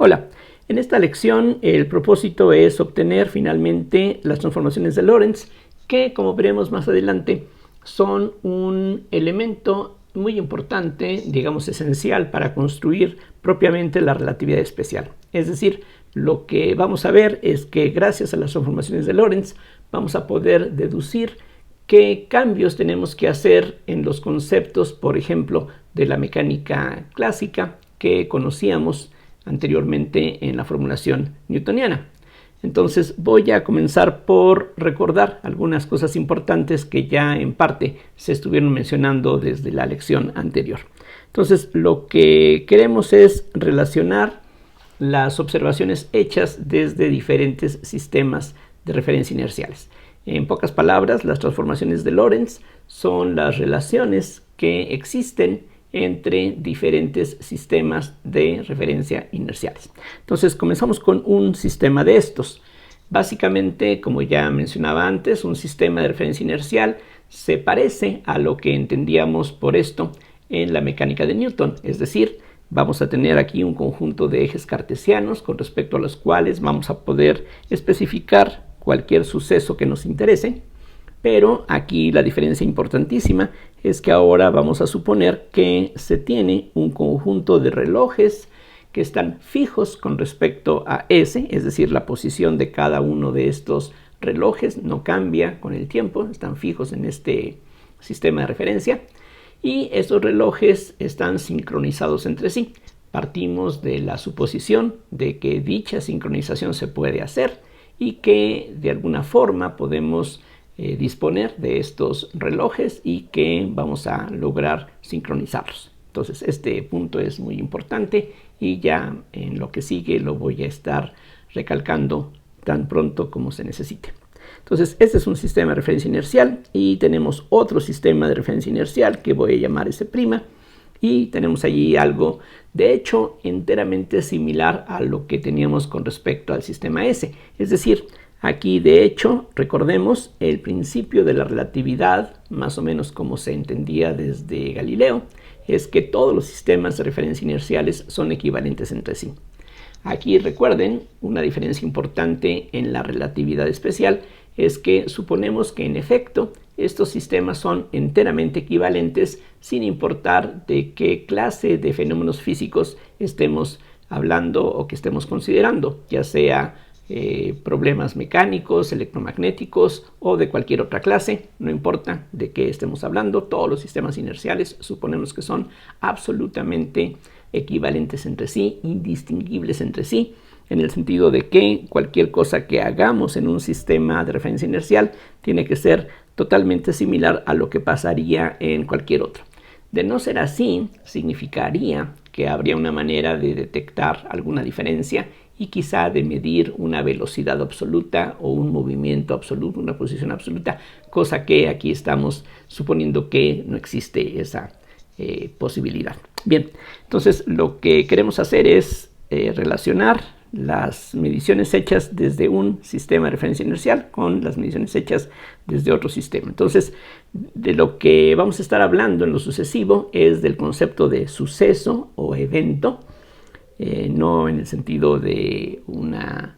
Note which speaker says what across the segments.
Speaker 1: Hola, en esta lección el propósito es obtener finalmente las transformaciones de Lorentz, que como veremos más adelante son un elemento muy importante, digamos esencial para construir propiamente la relatividad especial. Es decir, lo que vamos a ver es que gracias a las transformaciones de Lorentz vamos a poder deducir qué cambios tenemos que hacer en los conceptos, por ejemplo, de la mecánica clásica que conocíamos anteriormente en la formulación newtoniana. Entonces voy a comenzar por recordar algunas cosas importantes que ya en parte se estuvieron mencionando desde la lección anterior. Entonces lo que queremos es relacionar las observaciones hechas desde diferentes sistemas de referencia inerciales. En pocas palabras, las transformaciones de Lorentz son las relaciones que existen entre diferentes sistemas de referencia inerciales. Entonces comenzamos con un sistema de estos. Básicamente, como ya mencionaba antes, un sistema de referencia inercial se parece a lo que entendíamos por esto en la mecánica de Newton. Es decir, vamos a tener aquí un conjunto de ejes cartesianos con respecto a los cuales vamos a poder especificar cualquier suceso que nos interese. Pero aquí la diferencia importantísima es que ahora vamos a suponer que se tiene un conjunto de relojes que están fijos con respecto a S, es decir, la posición de cada uno de estos relojes no cambia con el tiempo, están fijos en este sistema de referencia y estos relojes están sincronizados entre sí. Partimos de la suposición de que dicha sincronización se puede hacer y que de alguna forma podemos disponer de estos relojes y que vamos a lograr sincronizarlos. Entonces este punto es muy importante y ya en lo que sigue lo voy a estar recalcando tan pronto como se necesite. Entonces este es un sistema de referencia inercial y tenemos otro sistema de referencia inercial que voy a llamar S', y tenemos allí algo de hecho enteramente similar a lo que teníamos con respecto al sistema S. Es decir, aquí de hecho recordemos el principio de la relatividad, más o menos como se entendía desde Galileo, es que todos los sistemas de referencia inerciales son equivalentes entre sí. Aquí recuerden, una diferencia importante en la relatividad especial es que suponemos que en efecto estos sistemas son enteramente equivalentes sin importar de qué clase de fenómenos físicos estemos hablando o que estemos considerando, ya sea problemas mecánicos, electromagnéticos o de cualquier otra clase, no importa de qué estemos hablando, todos los sistemas inerciales suponemos que son absolutamente equivalentes entre sí, indistinguibles entre sí, en el sentido de que cualquier cosa que hagamos en un sistema de referencia inercial tiene que ser totalmente similar a lo que pasaría en cualquier otro. De no ser así, significaría que habría una manera de detectar alguna diferencia y quizá de medir una velocidad absoluta o un movimiento absoluto, una posición absoluta, cosa que aquí estamos suponiendo que no existe esa posibilidad. Bien, entonces lo que queremos hacer es relacionar las mediciones hechas desde un sistema de referencia inercial con las mediciones hechas desde otro sistema. Entonces, de lo que vamos a estar hablando en lo sucesivo es del concepto de suceso o evento, no en el sentido de una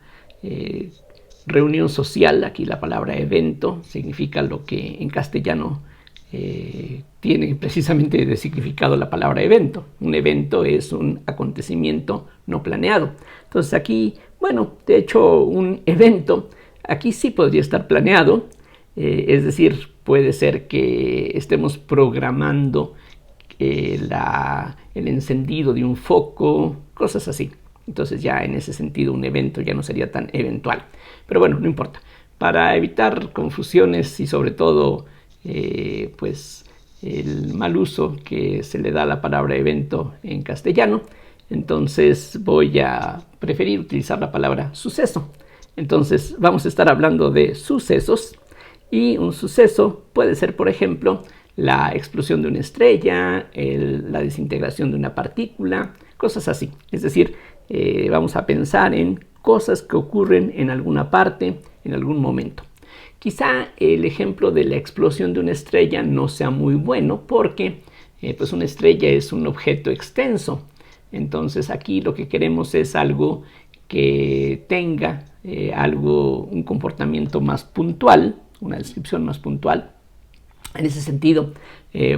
Speaker 1: reunión social. Aquí la palabra evento significa lo que en castellano tiene precisamente de significado la palabra evento. Un evento es un acontecimiento no planeado. Entonces aquí, bueno, de hecho un evento aquí sí podría estar planeado, es decir, puede ser que estemos programando el encendido de un foco, cosas así. Entonces ya en ese sentido un evento ya no sería tan eventual. Pero bueno, no importa. Para evitar confusiones y sobre todo pues el mal uso que se le da a la palabra evento en castellano, entonces voy a preferir utilizar la palabra suceso. Entonces vamos a estar hablando de sucesos y un suceso puede ser, por ejemplo, la explosión de una estrella, la desintegración de una partícula, cosas así. Es decir, vamos a pensar en cosas que ocurren en alguna parte, en algún momento. Quizá el ejemplo de la explosión de una estrella no sea muy bueno porque pues una estrella es un objeto extenso. Entonces aquí lo que queremos es algo que tenga un comportamiento más puntual, una descripción más puntual. En ese sentido,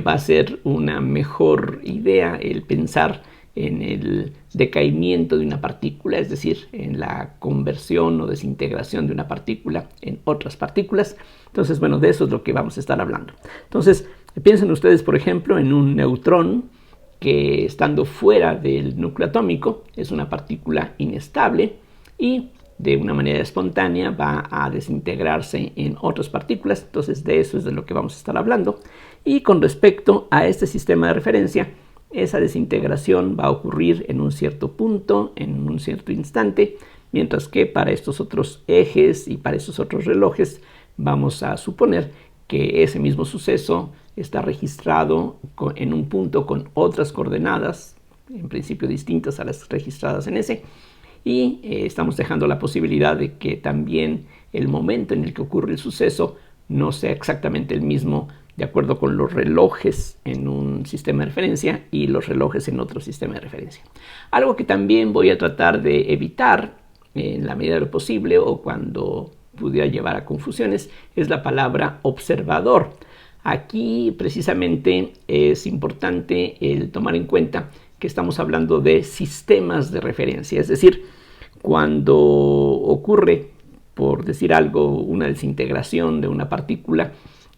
Speaker 1: va a ser una mejor idea el pensar en el decaimiento de una partícula, es decir, en la conversión o desintegración de una partícula en otras partículas. Entonces, bueno, de eso es lo que vamos a estar hablando. Entonces, piensen ustedes, por ejemplo, en un neutrón que, estando fuera del núcleo atómico, es una partícula inestable y de una manera espontánea va a desintegrarse en otras partículas. Entonces, de eso es de lo que vamos a estar hablando. Y con respecto a este sistema de referencia, esa desintegración va a ocurrir en un cierto punto, en un cierto instante, mientras que para estos otros ejes y para esos otros relojes vamos a suponer que ese mismo suceso está registrado en un punto con otras coordenadas, en principio distintas a las registradas en ese, y estamos dejando la posibilidad de que también el momento en el que ocurre el suceso no sea exactamente el mismo de acuerdo con los relojes en un sistema de referencia y los relojes en otro sistema de referencia. Algo que también voy a tratar de evitar en la medida de lo posible, o cuando pudiera llevar a confusiones, es la palabra observador. Aquí precisamente es importante el tomar en cuenta que estamos hablando de sistemas de referencia, es decir, cuando ocurre, por decir algo, una desintegración de una partícula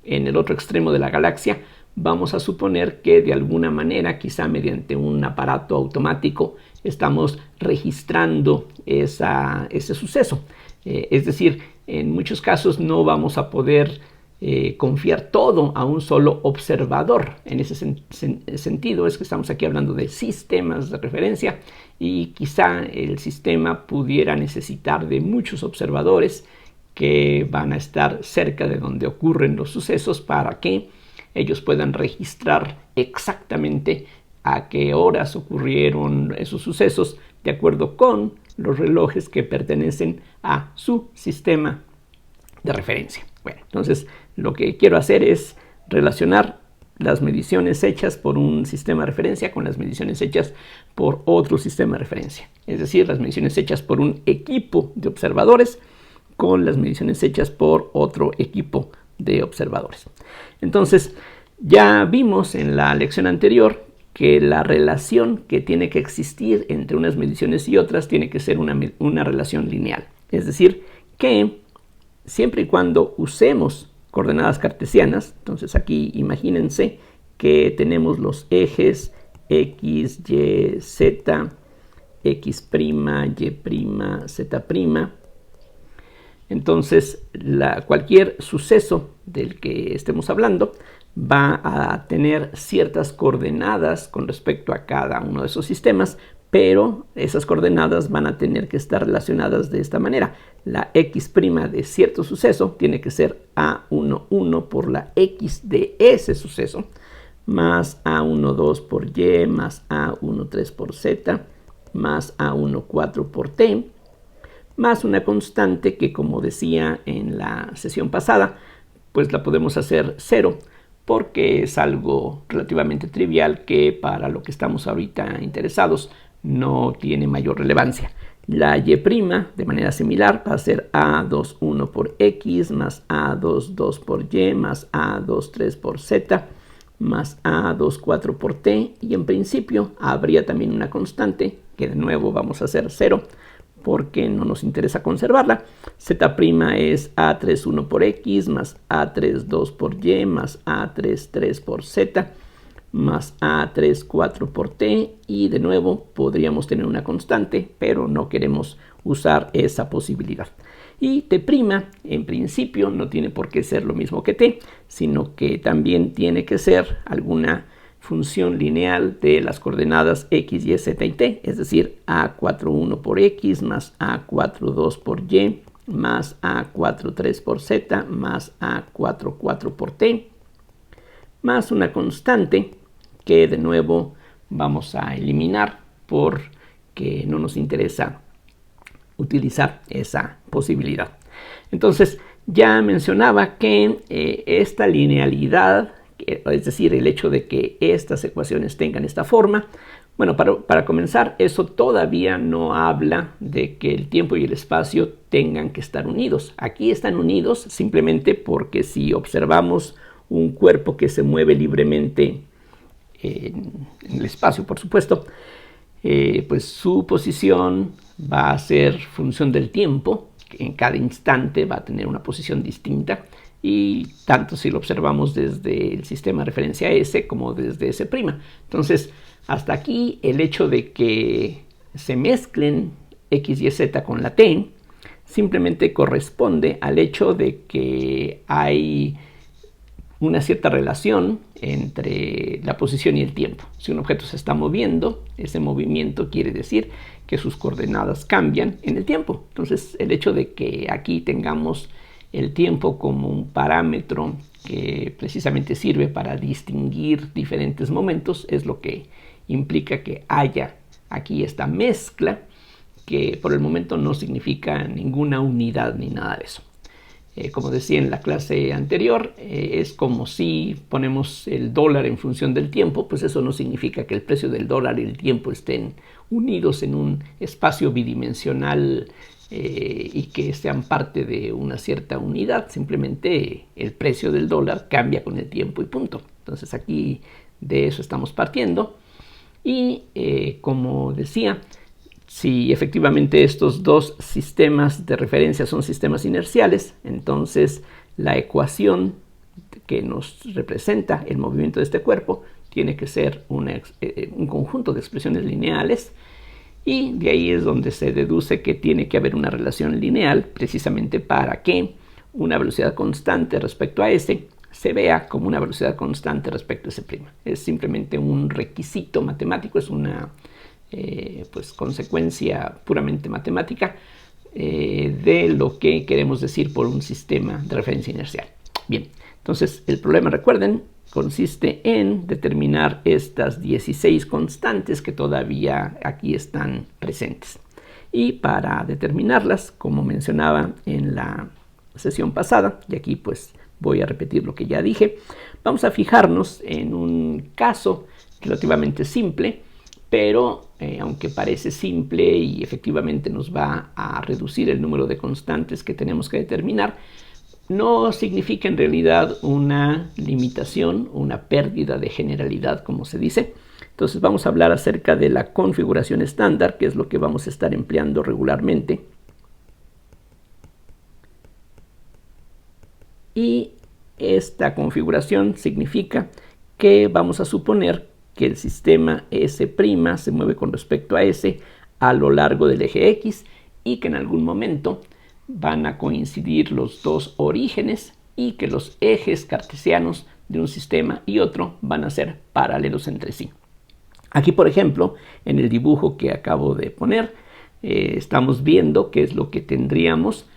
Speaker 1: en el otro extremo de la galaxia, vamos a suponer que de alguna manera, quizá mediante un aparato automático, estamos registrando ese suceso. Es decir, en muchos casos no vamos a poder confiar todo a un solo observador. En ese sentido es que estamos aquí hablando de sistemas de referencia, y quizá el sistema pudiera necesitar de muchos observadores que van a estar cerca de donde ocurren los sucesos para que ellos puedan registrar exactamente a qué horas ocurrieron esos sucesos de acuerdo con los relojes que pertenecen a su sistema de referencia. Bueno, entonces lo que quiero hacer es relacionar las mediciones hechas por un sistema de referencia con las mediciones hechas por otro sistema de referencia. Es decir, las mediciones hechas por un equipo de observadores con las mediciones hechas por otro equipo de observadores. Entonces, ya vimos en la lección anterior que la relación que tiene que existir entre unas mediciones y otras tiene que ser una relación lineal. Es decir, que siempre y cuando usemos coordenadas cartesianas, entonces aquí imagínense que tenemos los ejes x, y, z, x', y', z'. Entonces, cualquier suceso del que estemos hablando va a tener ciertas coordenadas con respecto a cada uno de esos sistemas, pero esas coordenadas van a tener que estar relacionadas de esta manera. La x' de cierto suceso tiene que ser a11 por la x de ese suceso, más a12 por y, más a13 por z, más a14 por t, más una constante que, como decía en la sesión pasada, pues la podemos hacer 0, porque es algo relativamente trivial que para lo que estamos ahorita interesados no tiene mayor relevancia. La y' de manera similar va a ser a21 por x, más a22 por y, más a23 por z, más a24 por t, y en principio habría también una constante que de nuevo vamos a hacer 0, porque no nos interesa conservarla. Z' es a31 por x, más a32 por y, más a33 por z, más a34 por t, y de nuevo podríamos tener una constante, pero no queremos usar esa posibilidad. Y t' en principio no tiene por qué ser lo mismo que t, sino que también tiene que ser alguna función lineal de las coordenadas x, y, z y t, es decir, a41 por x, más a42 por y, más a43 por z, más a44 por t, más una constante que de nuevo vamos a eliminar porque no nos interesa utilizar esa posibilidad. Entonces, ya mencionaba que esta linealidad, es decir, el hecho de que estas ecuaciones tengan esta forma, Bueno, para comenzar, eso todavía no habla de que el tiempo y el espacio tengan que estar unidos. Aquí están unidos simplemente porque si observamos un cuerpo que se mueve libremente en el espacio, por supuesto, pues su posición va a ser función del tiempo. En cada instante va a tener una posición distinta, y tanto si lo observamos desde el sistema de referencia S como desde S'. Entonces, hasta aquí el hecho de que se mezclen X y Z con la T simplemente corresponde al hecho de que hay una cierta relación entre la posición y el tiempo. Si un objeto se está moviendo, ese movimiento quiere decir que sus coordenadas cambian en el tiempo. Entonces, el hecho de que aquí tengamos el tiempo como un parámetro que precisamente sirve para distinguir diferentes momentos es lo que implica que haya aquí esta mezcla, que por el momento no significa ninguna unidad ni nada de eso. Como decía en la clase anterior, es como si ponemos el dólar en función del tiempo, pues eso no significa que el precio del dólar y el tiempo estén unidos en un espacio bidimensional y que sean parte de una cierta unidad. Simplemente el precio del dólar cambia con el tiempo y punto. Entonces aquí de eso estamos partiendo. Y como decía, si efectivamente estos dos sistemas de referencia son sistemas inerciales, entonces la ecuación que nos representa el movimiento de este cuerpo tiene que ser un conjunto de expresiones lineales, y de ahí es donde se deduce que tiene que haber una relación lineal precisamente para que una velocidad constante respecto a S se vea como una velocidad constante respecto a S'. Es simplemente un requisito matemático, es una pues consecuencia puramente matemática de lo que queremos decir por un sistema de referencia inercial. Bien, entonces el problema, recuerden, consiste en determinar estas 16 constantes que todavía aquí están presentes. Y para determinarlas, como mencionaba en la sesión pasada, y aquí pues voy a repetir lo que ya dije, vamos a fijarnos en un caso relativamente simple, pero aunque parece simple y efectivamente nos va a reducir el número de constantes que tenemos que determinar, no significa en realidad una limitación, una pérdida de generalidad, como se dice. Entonces vamos a hablar acerca de la configuración estándar, que es lo que vamos a estar empleando regularmente. Y esta configuración significa que vamos a suponer que el sistema S' se mueve con respecto a S a lo largo del eje X, y que en algún momento van a coincidir los dos orígenes, y que los ejes cartesianos de un sistema y otro van a ser paralelos entre sí. Aquí, por ejemplo, en el dibujo que acabo de poner, estamos viendo qué es lo que tendríamos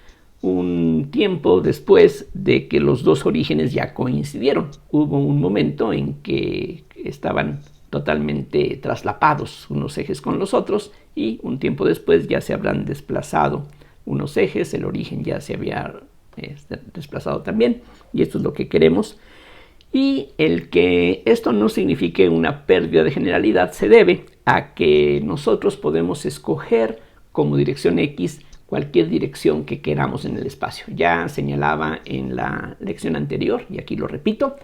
Speaker 1: un tiempo después de que los dos orígenes ya coincidieron. Hubo un momento en que estaban totalmente traslapados unos ejes con los otros, y un tiempo después ya se habrán desplazado unos ejes, el origen ya se había desplazado también, y esto es lo que queremos. Y el que esto no signifique una pérdida de generalidad se debe a que nosotros podemos escoger como dirección X cualquier dirección que queramos en el espacio. Ya señalaba en la lección anterior, y aquí lo repito,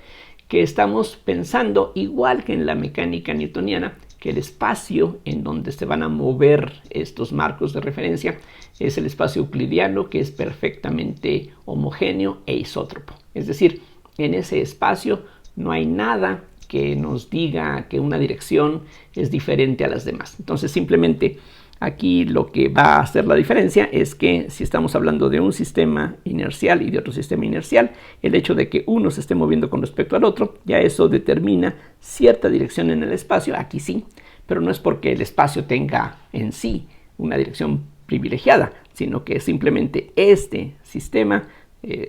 Speaker 1: que estamos pensando, igual que en la mecánica newtoniana, que el espacio en donde se van a mover estos marcos de referencia es el espacio euclidiano, que es perfectamente homogéneo e isótropo. Es decir, en ese espacio no hay nada que nos diga que una dirección es diferente a las demás. Entonces, simplemente aquí lo que va a hacer la diferencia es que si estamos hablando de un sistema inercial y de otro sistema inercial, el hecho de que uno se esté moviendo con respecto al otro, ya eso determina cierta dirección en el espacio. Aquí sí, pero no es porque el espacio tenga en sí una dirección privilegiada, sino que simplemente este sistema,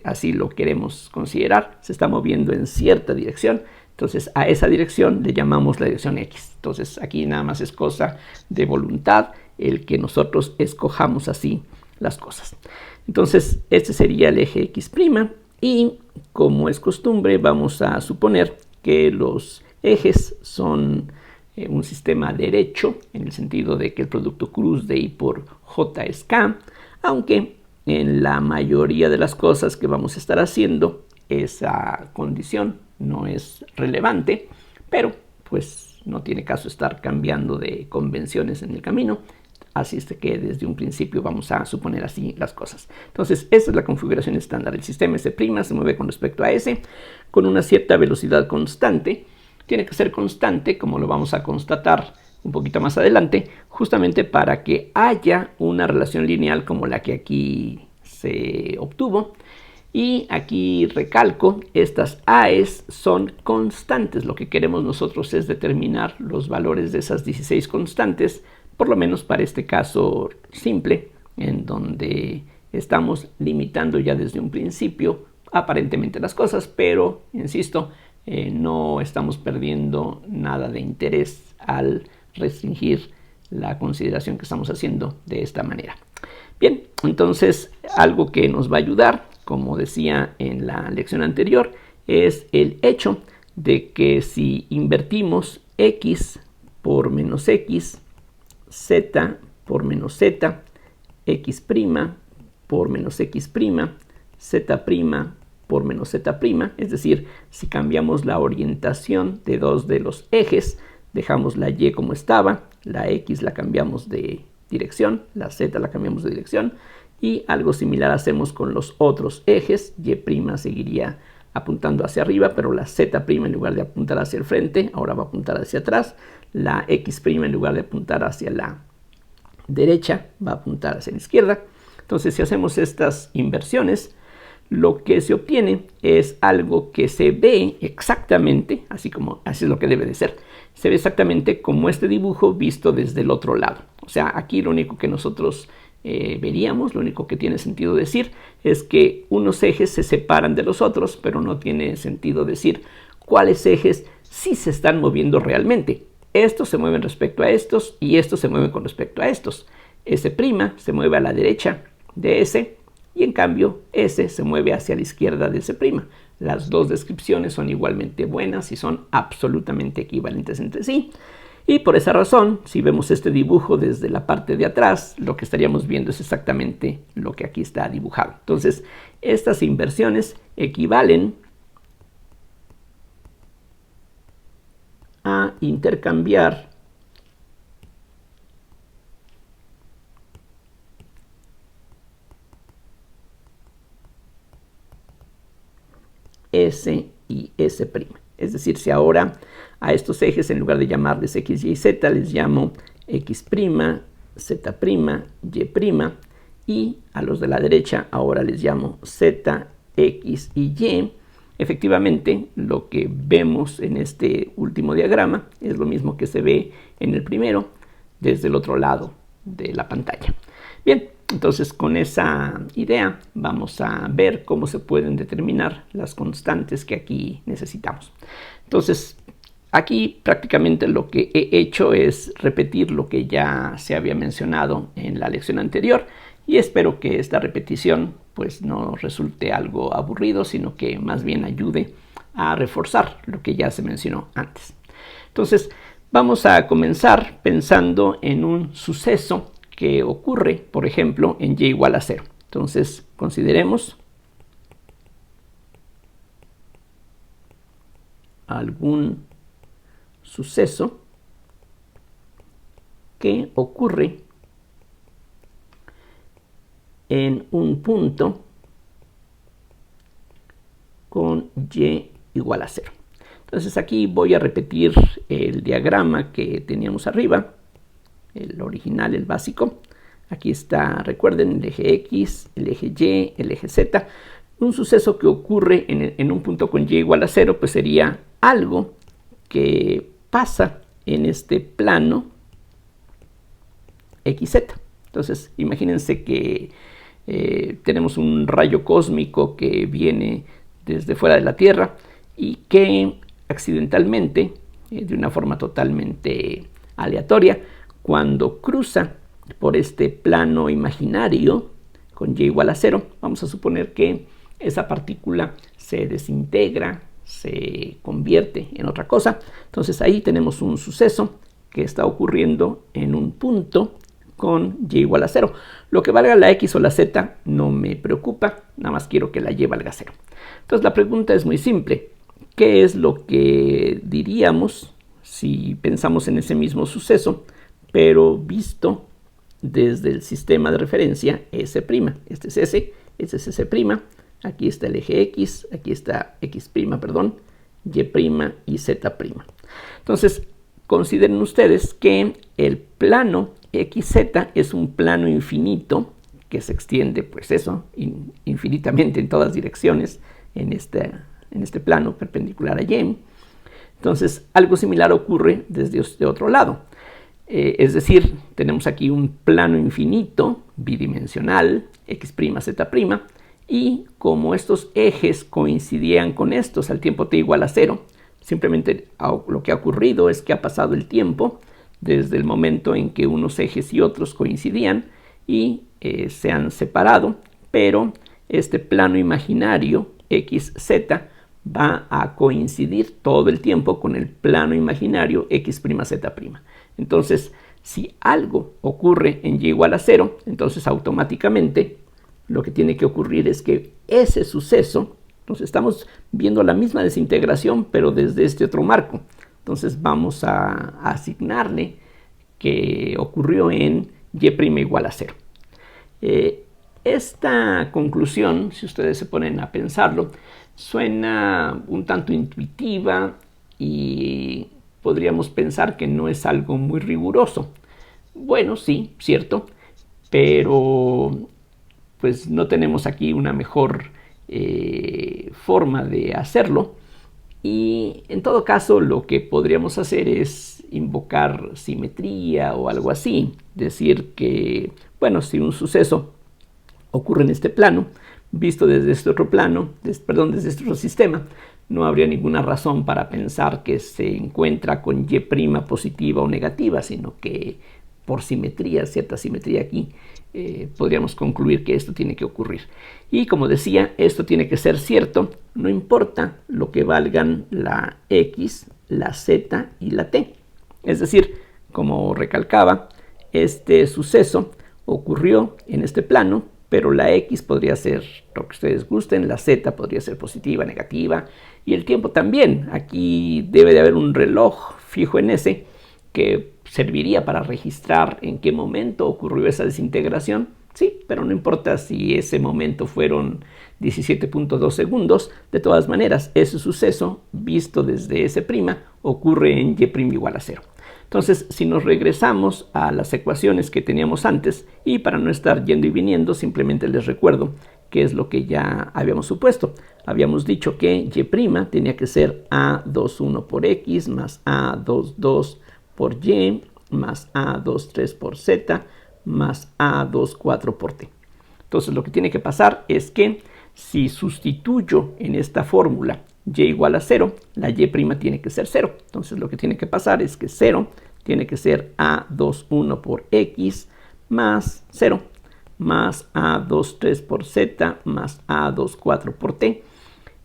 Speaker 1: así lo queremos considerar, se está moviendo en cierta dirección. Entonces a esa dirección le llamamos la dirección X. Entonces aquí nada más es cosa de voluntad el que nosotros escojamos así las cosas. Entonces este sería el eje X', y como es costumbre vamos a suponer que los ejes son un sistema derecho, en el sentido de que el producto cruz de I por J es K, aunque en la mayoría de las cosas que vamos a estar haciendo esa condición no es relevante, pero pues no tiene caso estar cambiando de convenciones en el camino. Así es que desde un principio vamos a suponer así las cosas. Entonces, esa es la configuración estándar. El sistema S' se mueve con respecto a S con una cierta velocidad constante. Tiene que ser constante, como lo vamos a constatar un poquito más adelante, justamente para que haya una relación lineal como la que aquí se obtuvo. Y aquí recalco, estas AES son constantes. Lo que queremos nosotros es determinar los valores de esas 16 constantes, por lo menos para este caso simple, en donde estamos limitando ya desde un principio aparentemente las cosas, pero, insisto, no estamos perdiendo nada de interés al restringir la consideración que estamos haciendo de esta manera. Bien, entonces algo que nos va a ayudar, como decía en la lección anterior, es el hecho de que si invertimos x por menos x, z por menos z, x' por menos x', z' por menos z', es decir, si cambiamos la orientación de dos de los ejes, dejamos la y como estaba, la x la cambiamos de dirección, la z la cambiamos de dirección, y algo similar hacemos con los otros ejes. Y' seguiría apuntando hacia arriba, pero la z' en lugar de apuntar hacia el frente, ahora va a apuntar hacia atrás. La x' en lugar de apuntar hacia la derecha, va a apuntar hacia la izquierda. Entonces, si hacemos estas inversiones, lo que se obtiene es algo que se ve exactamente, así es lo que debe de ser. Se ve exactamente como este dibujo visto desde el otro lado. O sea, aquí lo único que nosotros veríamos, lo único que tiene sentido decir es que unos ejes se separan de los otros, pero no tiene sentido decir cuáles ejes sí se están moviendo realmente. Estos se mueven respecto a estos y estos se mueven con respecto a estos. S' se mueve a la derecha de S y en cambio S se mueve hacia la izquierda de S'. Las dos descripciones son igualmente buenas y son absolutamente equivalentes entre sí. Y por esa razón, si vemos este dibujo desde la parte de atrás, lo que estaríamos viendo es exactamente lo que aquí está dibujado. Entonces, estas inversiones equivalen a intercambiar S y S'. Es decir, si ahora a estos ejes, en lugar de llamarles X, Y y Z, les llamo X', Z', Y', y a los de la derecha ahora les llamo Z, X y Y, efectivamente lo que vemos en este último diagrama es lo mismo que se ve en el primero desde el otro lado de la pantalla. Bien, entonces con esa idea vamos a ver cómo se pueden determinar las constantes que aquí necesitamos. Entonces, aquí prácticamente lo que he hecho es repetir lo que ya se había mencionado en la lección anterior y espero que esta repetición pues no resulte algo aburrido, sino que más bien ayude a reforzar lo que ya se mencionó antes. Entonces, vamos a comenzar pensando en un suceso que ocurre, por ejemplo, en y igual a 0. Entonces, consideremos algún suceso que ocurre en un punto con y igual a 0. Entonces aquí voy a repetir el diagrama que teníamos arriba, el original, el básico. Aquí está, recuerden, el eje X, el eje Y, el eje Z. Un suceso que ocurre en un punto con y igual a 0, pues sería algo que pasa en este plano XZ. Entonces, imagínense que tenemos un rayo cósmico que viene desde fuera de la Tierra y que accidentalmente, de una forma totalmente aleatoria, cuando cruza por este plano imaginario con y igual a 0, vamos a suponer que esa partícula se desintegra, se convierte en otra cosa. Entonces ahí tenemos un suceso que está ocurriendo en un punto con y igual a 0. Lo que valga la x o la z no me preocupa, nada más quiero que la y valga 0. Entonces la pregunta es muy simple. ¿Qué es lo que diríamos si pensamos en ese mismo suceso, pero visto desde el sistema de referencia S'? Este es S, este es S', aquí está el eje X, aquí está X', perdón, Y' y Z'. Entonces, consideren ustedes que el plano XZ es un plano infinito que se extiende, pues eso, infinitamente en todas direcciones en este plano perpendicular a Y. Entonces, algo similar ocurre desde otro lado. Es decir, tenemos aquí un plano infinito, bidimensional, X', Z', y como estos ejes coincidían con estos al tiempo t igual a 0, simplemente lo que ha ocurrido es que ha pasado el tiempo desde el momento en que unos ejes y otros coincidían y se han separado, pero este plano imaginario XZ va a coincidir todo el tiempo con el plano imaginario X', Z'. Entonces, si algo ocurre en y igual a 0, entonces automáticamente lo que tiene que ocurrir es que ese suceso, entonces estamos viendo la misma desintegración, pero desde este otro marco. Entonces vamos a asignarle que ocurrió en y' igual a 0. Esta conclusión, si ustedes se ponen a pensarlo, suena un tanto intuitiva y podríamos pensar que no es algo muy riguroso. Bueno, sí, cierto, pero pues no tenemos aquí una mejor forma de hacerlo. Y en todo caso lo que podríamos hacer es invocar simetría o algo así. Decir que, bueno, si un suceso ocurre en este plano, visto desde este otro plano, desde este otro sistema, no habría ninguna razón para pensar que se encuentra con y' positiva o negativa, sino que por simetría, cierta simetría aquí, podríamos concluir que esto tiene que ocurrir. Y como decía, esto tiene que ser cierto, no importa lo que valgan la X, la Z y la T. Es decir, como recalcaba, este suceso ocurrió en este plano, pero la X podría ser lo que ustedes gusten, la Z podría ser positiva, negativa, y el tiempo también. Aquí debe de haber un reloj fijo en S que serviría para registrar en qué momento ocurrió esa desintegración. Sí, pero no importa si ese momento fueron 17.2 segundos, de todas maneras, ese suceso, visto desde S' ocurre en y' igual a 0. Entonces, si nos regresamos a las ecuaciones que teníamos antes, y para no estar yendo y viniendo, simplemente les recuerdo qué es lo que ya habíamos supuesto. Habíamos dicho que y' tenía que ser A21 por X más A22 por Y más A23 por Z más A24 por T. Entonces lo que tiene que pasar es que si sustituyo en esta fórmula y igual a 0, la y' tiene que ser 0. Entonces lo que tiene que pasar es que 0 tiene que ser A21 por X más 0 más A23 por Z más A24 por T.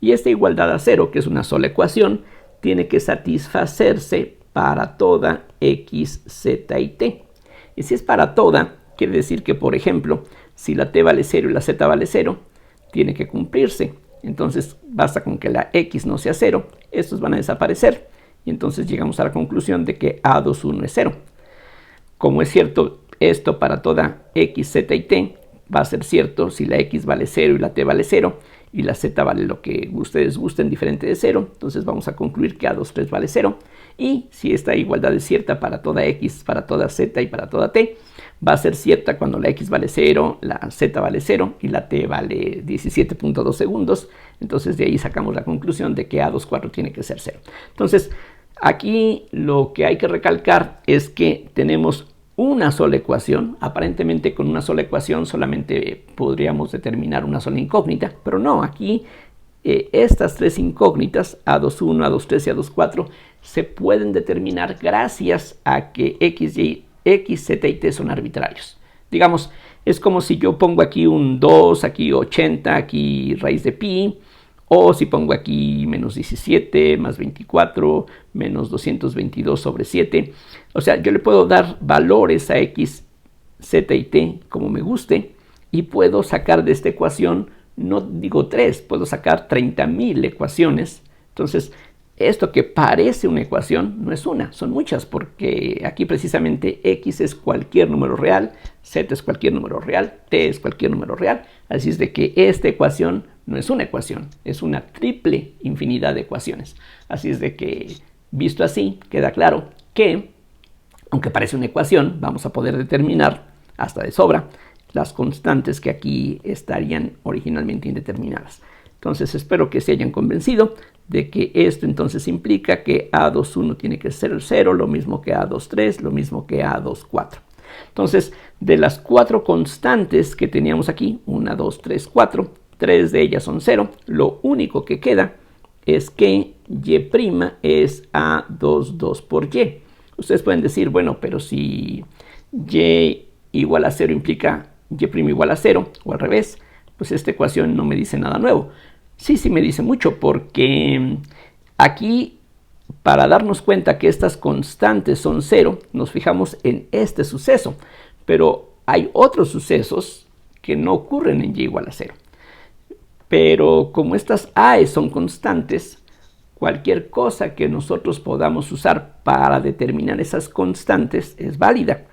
Speaker 1: Y esta igualdad a 0, que es una sola ecuación, tiene que satisfacerse para toda X, Z y T. Y si es para toda, quiere decir que, por ejemplo, si la T vale 0 y la Z vale 0, tiene que cumplirse. Entonces basta con que la X no sea 0, estos van a desaparecer. Y entonces llegamos a la conclusión de que A21 es 0. Como es cierto esto para toda X, Z y T, va a ser cierto si la X vale 0 y la T vale 0, y la Z vale lo que ustedes gusten diferente de 0, entonces vamos a concluir que A23 vale 0. Y si esta igualdad es cierta para toda X, para toda Z y para toda T, va a ser cierta cuando la X vale 0, la Z vale 0 y la T vale 17.2 segundos. Entonces de ahí sacamos la conclusión de que A24 tiene que ser 0. Entonces aquí lo que hay que recalcar es que tenemos una sola ecuación. Aparentemente con una sola ecuación solamente podríamos determinar una sola incógnita, pero no, aquí estas tres incógnitas, A21, A23 y A24, se pueden determinar gracias a que X, Z y T son arbitrarios. Digamos, es como si yo pongo aquí un 2, aquí 80, aquí raíz de pi, O si pongo aquí menos 17 más 24 menos 222 sobre 7. O sea, yo le puedo dar valores a x, z y t como me guste. Y puedo sacar de esta ecuación, no digo 3, puedo sacar 30.000 ecuaciones. Entonces, esto que parece una ecuación no es una, son muchas, porque aquí precisamente x es cualquier número real, z es cualquier número real, t es cualquier número real. Así es de que esta ecuación no es una ecuación, es una triple infinidad de ecuaciones. Así es de que, visto así, queda claro que, aunque parece una ecuación, vamos a poder determinar hasta de sobra las constantes que aquí estarían originalmente indeterminadas. Entonces espero que se hayan convencido de que esto entonces implica que A21 tiene que ser 0, lo mismo que A23, lo mismo que A24. Entonces, de las 4 constantes que teníamos aquí, 1, 2, 3, 4, 3 de ellas son 0, lo único que queda es que y' es A22 por y. Ustedes pueden decir, bueno, pero si y igual a 0 implica y' igual a 0, o al revés, pues esta ecuación no me dice nada nuevo. Sí, sí me dice mucho, porque aquí, para darnos cuenta que estas constantes son 0, nos fijamos en este suceso, pero hay otros sucesos que no ocurren en y igual a 0. Pero como estas a son constantes, cualquier cosa que nosotros podamos usar para determinar esas constantes es válida.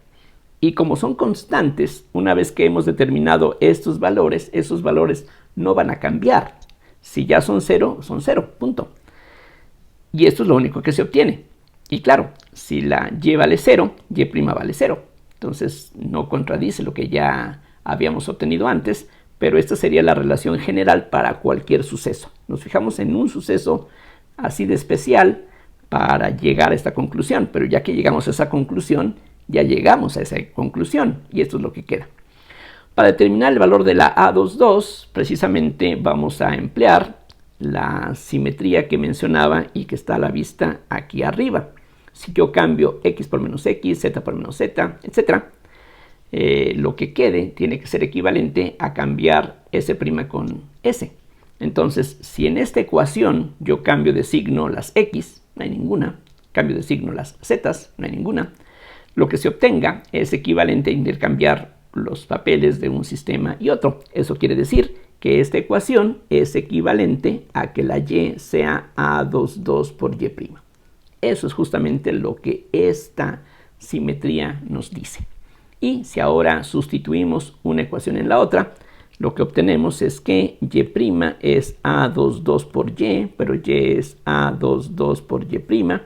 Speaker 1: Y como son constantes, una vez que hemos determinado estos valores, esos valores no van a cambiar. Si ya son 0, son 0, punto. Y esto es lo único que se obtiene. Y claro, si la y vale 0, y' vale 0. Entonces no contradice lo que ya habíamos obtenido antes, pero esta sería la relación general para cualquier suceso. Nos fijamos en un suceso así de especial para llegar a esta conclusión, pero ya que llegamos a esa conclusión, ya llegamos a esa conclusión, y esto es lo que queda. Para determinar el valor de la A22, precisamente vamos a emplear la simetría que mencionaba y que está a la vista aquí arriba. Si yo cambio x por menos x, z por menos z, etc., lo que quede tiene que ser equivalente a cambiar s' con s. Entonces, si en esta ecuación yo cambio de signo las x, no hay ninguna, cambio de signo las z, no hay ninguna, lo que se obtenga es equivalente a intercambiar los papeles de un sistema y otro. Eso quiere decir que esta ecuación es equivalente a que la y sea A22 por y'. Eso es justamente lo que esta simetría nos dice. Y si ahora sustituimos una ecuación en la otra, lo que obtenemos es que y' es A22 por y, pero y es A22 por y'.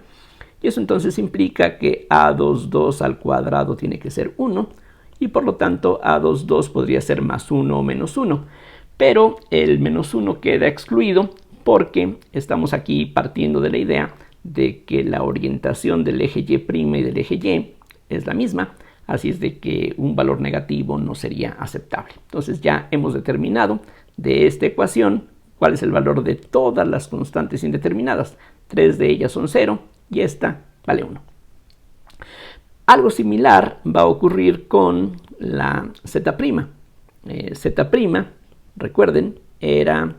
Speaker 1: Y eso entonces implica que A22 al cuadrado tiene que ser 1, y por lo tanto A22 podría ser más 1 o menos 1. Pero el menos 1 queda excluido porque estamos aquí partiendo de la idea de que la orientación del eje y' y del eje y es la misma, así es de que un valor negativo no sería aceptable. Entonces ya hemos determinado de esta ecuación cuál es el valor de todas las constantes indeterminadas. 3 de ellas son 0 y esta vale 1. Algo similar va a ocurrir con la z'. Z', recuerden, era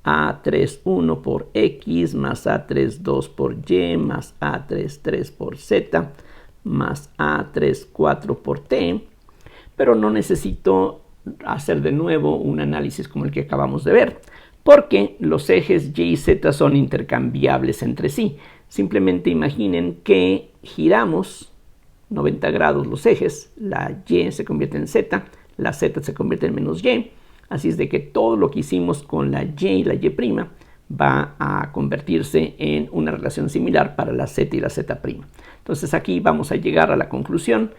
Speaker 1: A31 por x más A32 por y más A33 por z más A34 por t, pero no necesito hacer de nuevo un análisis como el que acabamos de ver, porque los ejes y y z son intercambiables entre sí. Simplemente imaginen que giramos 90 grados los ejes, la y se convierte en z, la z se convierte en menos y, así es de que todo lo que hicimos con la y la y' va a convertirse en una relación similar para la z y la z'. Entonces aquí vamos a llegar a la conclusión,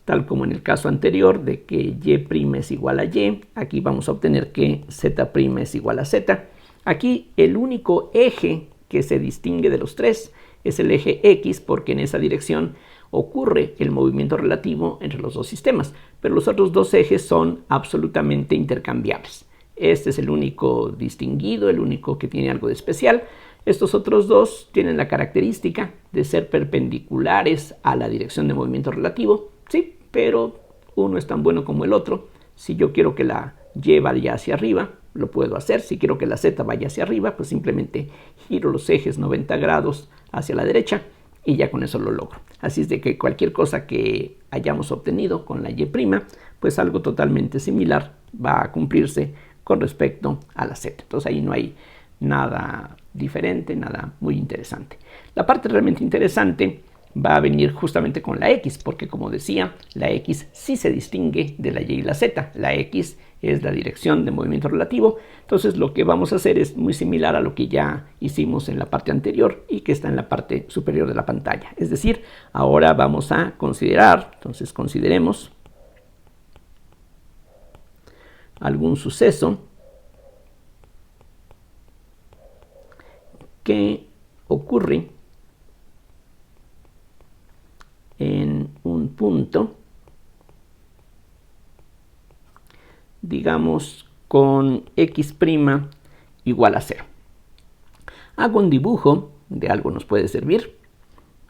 Speaker 1: tal como en el caso anterior, de que y' es igual a y, aquí vamos a obtener que z' es igual a z. Aquí el único eje que se distingue de los tres es el eje x, porque en esa dirección ocurre el movimiento relativo entre los dos sistemas, pero los otros dos ejes son absolutamente intercambiables. Este es el único distinguido, el único que tiene algo de especial. Estos otros dos tienen la característica de ser perpendiculares a la dirección de movimiento relativo, sí, pero uno es tan bueno como el otro. Si yo quiero que la y vaya hacia arriba, lo puedo hacer. Si quiero que la z vaya hacia arriba, pues simplemente giro los ejes 90 grados hacia la derecha y ya con eso lo logro. Así es de que cualquier cosa que hayamos obtenido con la y', pues algo totalmente similar va a cumplirse con respecto a la z. Entonces ahí no hay nada diferente, nada muy interesante. La parte realmente interesante va a venir justamente con la x, porque como decía, la x sí se distingue de la y la z. La x es la dirección de movimiento relativo. Entonces lo que vamos a hacer es muy similar a lo que ya hicimos en la parte anterior y que está en la parte superior de la pantalla. Es decir, ahora vamos a considerar, entonces consideremos algún suceso que ocurre en un punto, digamos, con x' igual a 0. Hago un dibujo de algo nos puede servir.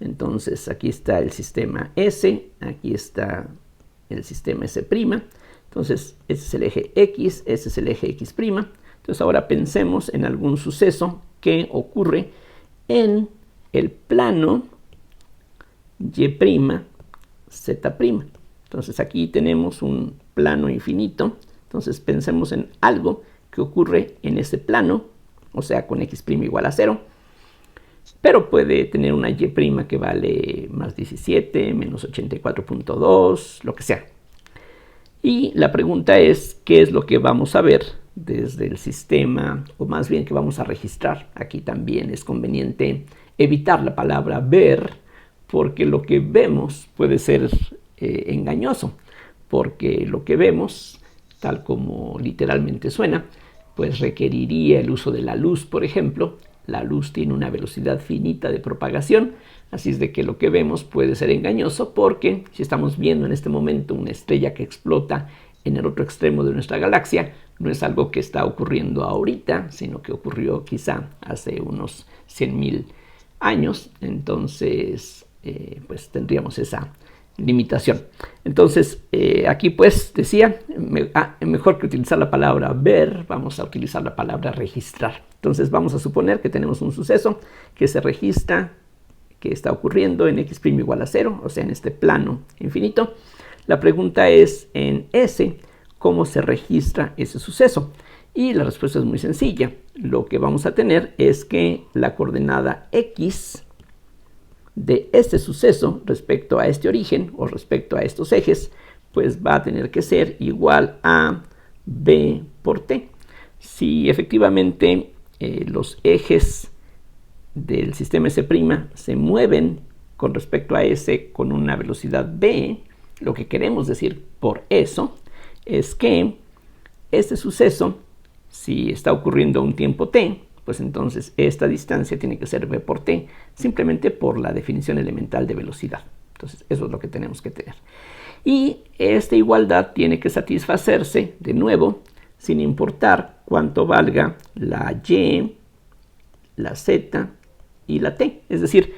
Speaker 1: Entonces aquí está el sistema S, aquí está el sistema S'. Entonces ese es el eje X, ese es el eje X'. Entonces ahora pensemos en algún suceso que ocurre en el plano Y', Z'. Entonces aquí tenemos un plano infinito. Entonces pensemos en algo que ocurre en ese plano, o sea, con x' igual a 0. Pero puede tener una y' que vale más 17, menos 84.2, lo que sea. Y la pregunta es, ¿qué es lo que vamos a ver desde el sistema? O más bien, que vamos a registrar. Aquí también es conveniente evitar la palabra ver, porque lo que vemos puede ser engañoso. Porque lo que vemos, tal como literalmente suena, pues requeriría el uso de la luz, por ejemplo. La luz tiene una velocidad finita de propagación, así es de que lo que vemos puede ser engañoso, porque si estamos viendo en este momento una estrella que explota en el otro extremo de nuestra galaxia, no es algo que está ocurriendo ahorita, sino que ocurrió quizá hace unos 100.000 años. Entonces, pues tendríamos esa limitación. Entonces, aquí pues decía, mejor que utilizar la palabra ver, vamos a utilizar la palabra registrar. Entonces vamos a suponer que tenemos un suceso que se registra, que está ocurriendo en x' igual a 0, o sea, en este plano infinito. La pregunta es en S, ¿cómo se registra ese suceso? Y la respuesta es muy sencilla. Lo que vamos a tener es que la coordenada x de este suceso respecto a este origen o respecto a estos ejes, pues va a tener que ser igual a b por t. Si efectivamente los ejes del sistema S' se mueven con respecto a S con una velocidad b, lo que queremos decir por eso es que este suceso, si está ocurriendo a un tiempo t, pues entonces esta distancia tiene que ser b por t, simplemente por la definición elemental de velocidad. Entonces eso es lo que tenemos que tener. Y esta igualdad tiene que satisfacerse, de nuevo, sin importar cuánto valga la y, la z y la t. Es decir,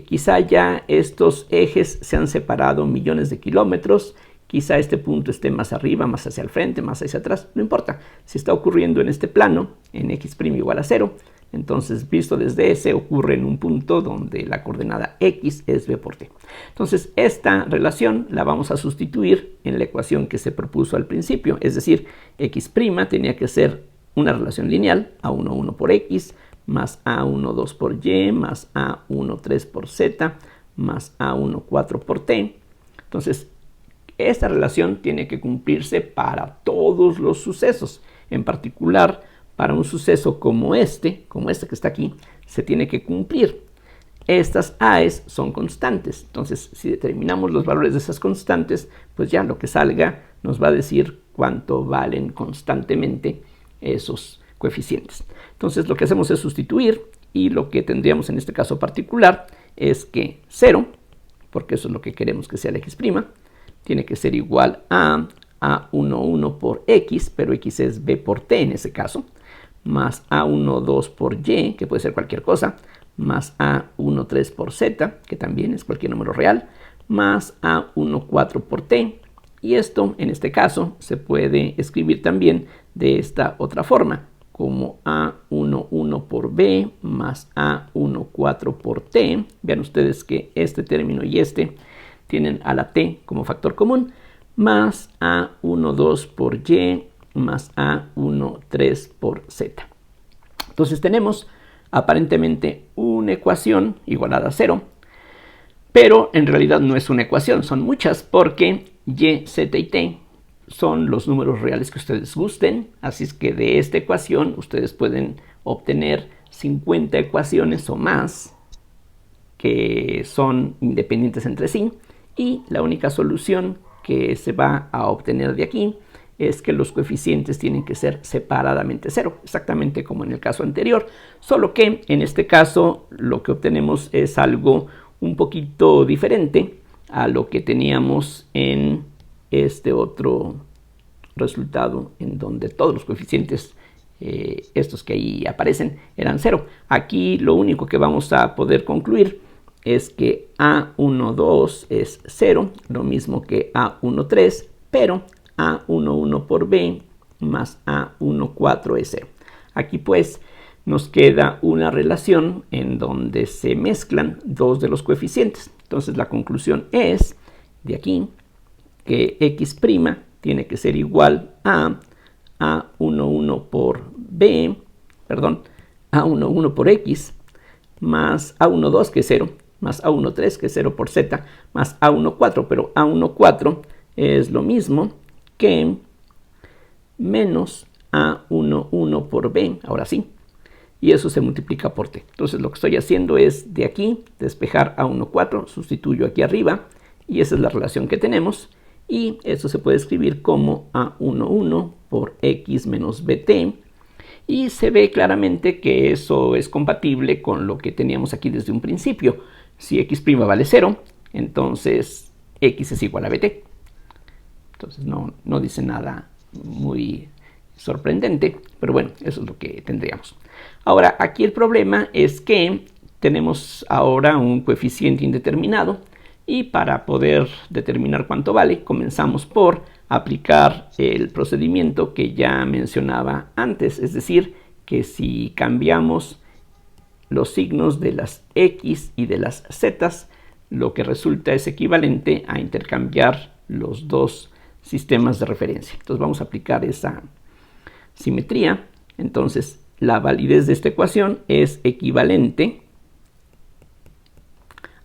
Speaker 1: quizá ya estos ejes se han separado millones de kilómetros, quizá este punto esté más arriba, más hacia el frente, más hacia atrás, no importa. Si está ocurriendo en este plano, en x' igual a 0, entonces visto desde S ocurre en un punto donde la coordenada x es b por t. Entonces esta relación la vamos a sustituir en la ecuación que se propuso al principio, es decir, x' tenía que ser una relación lineal, a11 por x, más a12 por y, más a13 por z, más a14 por t. Entonces esta relación tiene que cumplirse para todos los sucesos. En particular, para un suceso como este que está aquí, se tiene que cumplir. Estas a's son constantes. Entonces, si determinamos los valores de esas constantes, pues ya lo que salga nos va a decir cuánto valen constantemente esos coeficientes. Entonces, lo que hacemos es sustituir, y lo que tendríamos en este caso particular es que 0, porque eso es lo que queremos que sea el x', tiene que ser igual a a11 por x, pero x es b por t en ese caso, más a12 por y, que puede ser cualquier cosa, más a13 por z, que también es cualquier número real, más a14 por t, Y esto, en este caso, se puede escribir también de esta otra forma, como A11 por B más A14 por T. Vean ustedes que este término y este tienen a la T como factor común, más A12 por Y más A13 por Z. Entonces tenemos aparentemente una ecuación igualada a 0, pero en realidad no es una ecuación, son muchas, porque Y, Z y T son los números reales que ustedes gusten, así es que de esta ecuación ustedes pueden obtener 50 ecuaciones o más que son independientes entre sí, y la única solución que se va a obtener de aquí es que los coeficientes tienen que ser separadamente 0, exactamente como en el caso anterior, solo que en este caso lo que obtenemos es algo un poquito diferente a lo que teníamos en este otro resultado, en donde todos los coeficientes, estos que ahí aparecen, eran 0. Aquí lo único que vamos a poder concluir es que A12 es 0, lo mismo que A13, pero A11 por B más A14 es 0. Aquí pues nos queda una relación en donde se mezclan dos de los coeficientes. Entonces la conclusión es, de aquí, que x' tiene que ser igual a A11 por B, perdón, A11 por X, más A12 que es 0, más A13 que es 0 por Z, más A14, pero A14 es lo mismo que menos A11 por B, ahora sí, y eso se multiplica por T. Entonces lo que estoy haciendo es de aquí despejar A14, sustituyo aquí arriba, y esa es la relación que tenemos, y eso se puede escribir como A11 por X menos BT, y se ve claramente que eso es compatible con lo que teníamos aquí desde un principio. Si X' vale 0, entonces X es igual a BT. Entonces no dice nada muy sorprendente, pero bueno, eso es lo que tendríamos. Ahora, aquí el problema es que tenemos ahora un coeficiente indeterminado, y para poder determinar cuánto vale, comenzamos por aplicar el procedimiento que ya mencionaba antes, es decir, que si cambiamos los signos de las X y de las Z, lo que resulta es equivalente a intercambiar los dos sistemas de referencia. Entonces vamos a aplicar esa simetría. Entonces la validez de esta ecuación es equivalente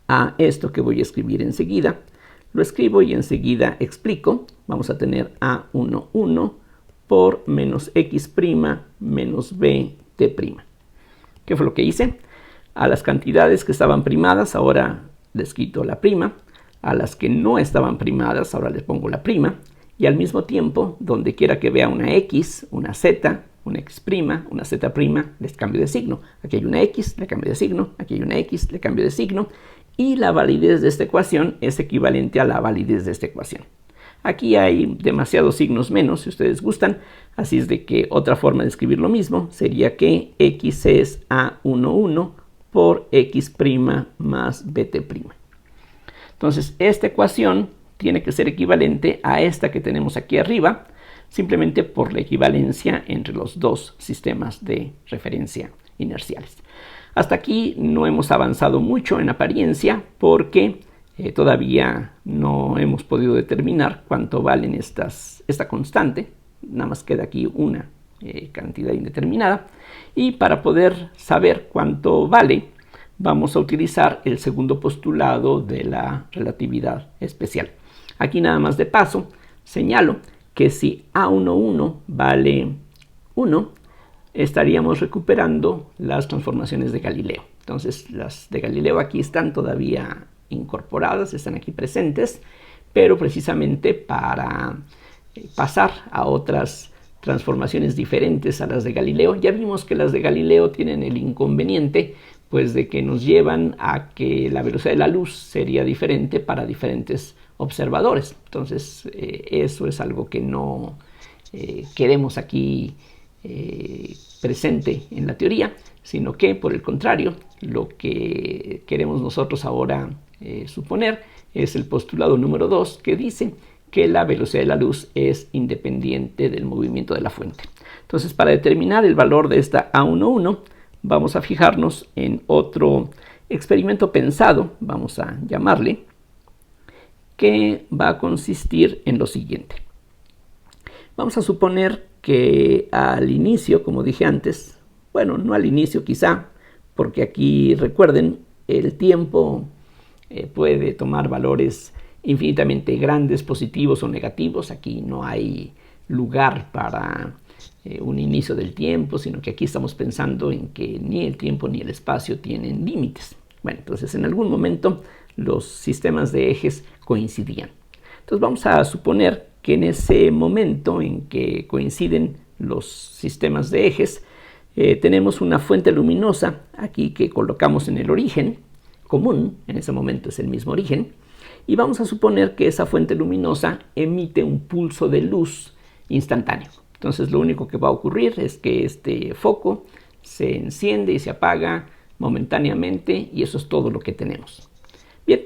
Speaker 1: a esto que voy a escribir enseguida. Lo escribo y enseguida explico. Vamos a tener A11 por menos X' menos BT'. ¿Qué fue lo que hice? A las cantidades que estaban primadas, ahora les quito la prima. A las que no estaban primadas, ahora les pongo la prima. Y al mismo tiempo, donde quiera que vea una X, una Z, una X', una Z', les cambio de signo. Aquí hay una X, le cambio de signo. Aquí hay una X, le cambio de signo. Y la validez de esta ecuación es equivalente a la validez de esta ecuación. Aquí hay demasiados signos menos, si ustedes gustan, así es de que otra forma de escribir lo mismo sería que X es A11 por X' más BT'. Entonces, esta ecuación tiene que ser equivalente a esta que tenemos aquí arriba, simplemente por la equivalencia entre los dos sistemas de referencia inerciales. Hasta aquí no hemos avanzado mucho en apariencia porque todavía no hemos podido determinar cuánto valen esta constante. Nada más queda aquí una cantidad indeterminada. Y para poder saber cuánto vale, vamos a utilizar el segundo postulado de la relatividad especial. Aquí nada más de paso señalo que si A11 vale 1, estaríamos recuperando las transformaciones de Galileo. Entonces las de Galileo aquí están todavía incorporadas, están aquí presentes, pero precisamente para pasar a otras transformaciones diferentes a las de Galileo, ya vimos que las de Galileo tienen el inconveniente pues de que nos llevan a que la velocidad de la luz sería diferente para diferentes observadores. Entonces eso es algo que no queremos aquí presente en la teoría, sino que por el contrario, lo que queremos nosotros ahora suponer es el postulado número 2, que dice que la velocidad de la luz es independiente del movimiento de la fuente. Entonces, para determinar el valor de esta A11, vamos a fijarnos en otro experimento pensado, vamos a llamarle, que va a consistir en lo siguiente. Vamos a suponer que al inicio, como dije antes, bueno, no al inicio quizá, porque aquí recuerden, el tiempo puede tomar valores infinitamente grandes, positivos o negativos. Aquí no hay lugar para un inicio del tiempo, sino que aquí estamos pensando en que ni el tiempo ni el espacio tienen límites. Bueno, entonces en algún momento los sistemas de ejes coincidían. Entonces vamos a suponer que en ese momento en que coinciden los sistemas de ejes, tenemos una fuente luminosa aquí que colocamos en el origen común, en ese momento es el mismo origen, y vamos a suponer que esa fuente luminosa emite un pulso de luz instantáneo. Entonces lo único que va a ocurrir es que este foco se enciende y se apaga momentáneamente, y eso es todo lo que tenemos. Bien,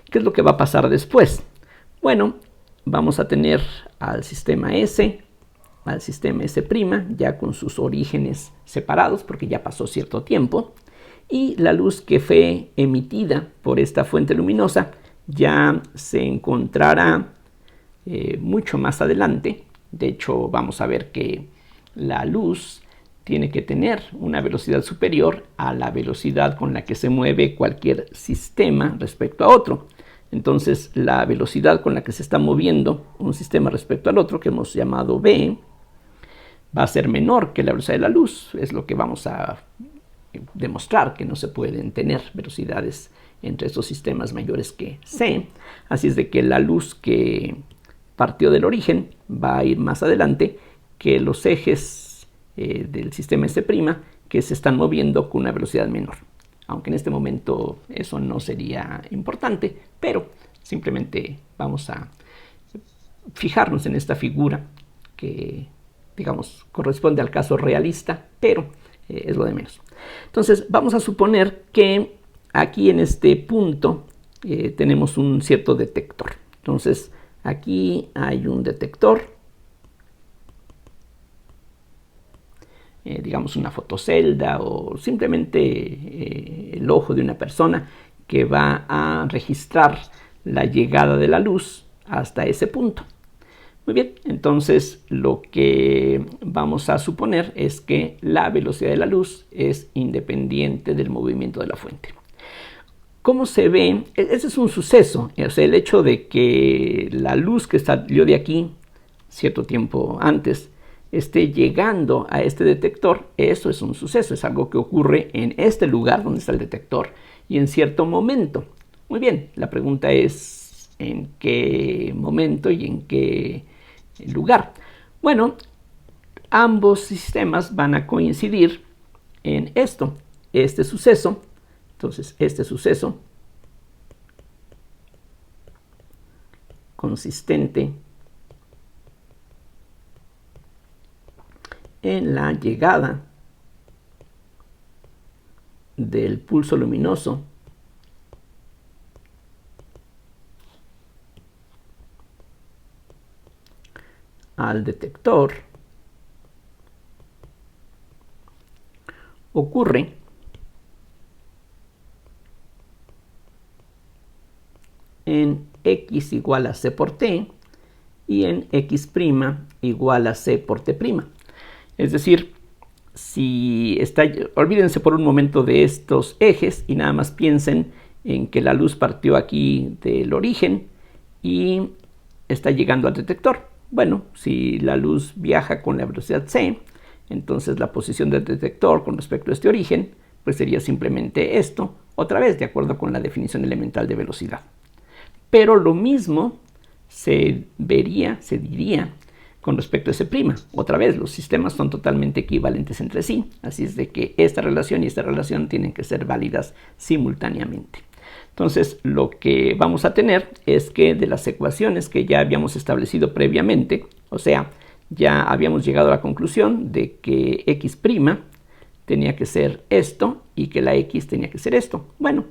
Speaker 1: ¿qué es lo que va a pasar después? Bueno, vamos a tener al sistema S, al sistema S', ya con sus orígenes separados porque ya pasó cierto tiempo, y la luz que fue emitida por esta fuente luminosa ya se encontrará mucho más adelante. De hecho, vamos a ver que la luz tiene que tener una velocidad superior a la velocidad con la que se mueve cualquier sistema respecto a otro. Entonces, la velocidad con la que se está moviendo un sistema respecto al otro, que hemos llamado v, va a ser menor que la velocidad de la luz. Es lo que vamos a demostrar, que no se pueden tener velocidades entre estos sistemas mayores que c. Así es de que la luz que partió del origen va a ir más adelante que los ejes del sistema S', que se están moviendo con una velocidad menor. Aunque en este momento eso no sería importante, pero simplemente vamos a fijarnos en esta figura que, digamos, corresponde al caso realista, pero es lo de menos. Entonces vamos a suponer que aquí en este punto tenemos un cierto detector. Entonces aquí hay un detector, digamos una fotocelda o simplemente el ojo de una persona que va a registrar la llegada de la luz hasta ese punto. Muy bien, entonces lo que vamos a suponer es que la velocidad de la luz es independiente del movimiento de la fuente. ¿Cómo se ve? Ese es un suceso, o sea, el hecho de que la luz que salió de aquí cierto tiempo antes esté llegando a este detector, eso es un suceso, es algo que ocurre en este lugar donde está el detector y en cierto momento. Muy bien, la pregunta es ¿en qué momento y en qué lugar? Bueno, ambos sistemas van a coincidir en esto, este suceso. Entonces, este suceso consistente en la llegada del pulso luminoso al detector ocurre en x igual a c por t y en x' igual a c por t'. Es decir, si olvídense por un momento de estos ejes y nada más piensen en que la luz partió aquí del origen y está llegando al detector. Bueno, si la luz viaja con la velocidad c, entonces la posición del detector con respecto a este origen pues sería simplemente esto, otra vez de acuerdo con la definición elemental de velocidad. Pero lo mismo se diría con respecto a S'. Otra vez, los sistemas son totalmente equivalentes entre sí, así es de que esta relación y esta relación tienen que ser válidas simultáneamente. Entonces, lo que vamos a tener es que de las ecuaciones que ya habíamos establecido previamente, o sea, ya habíamos llegado a la conclusión de que x' tenía que ser esto y que la x tenía que ser esto. Bueno,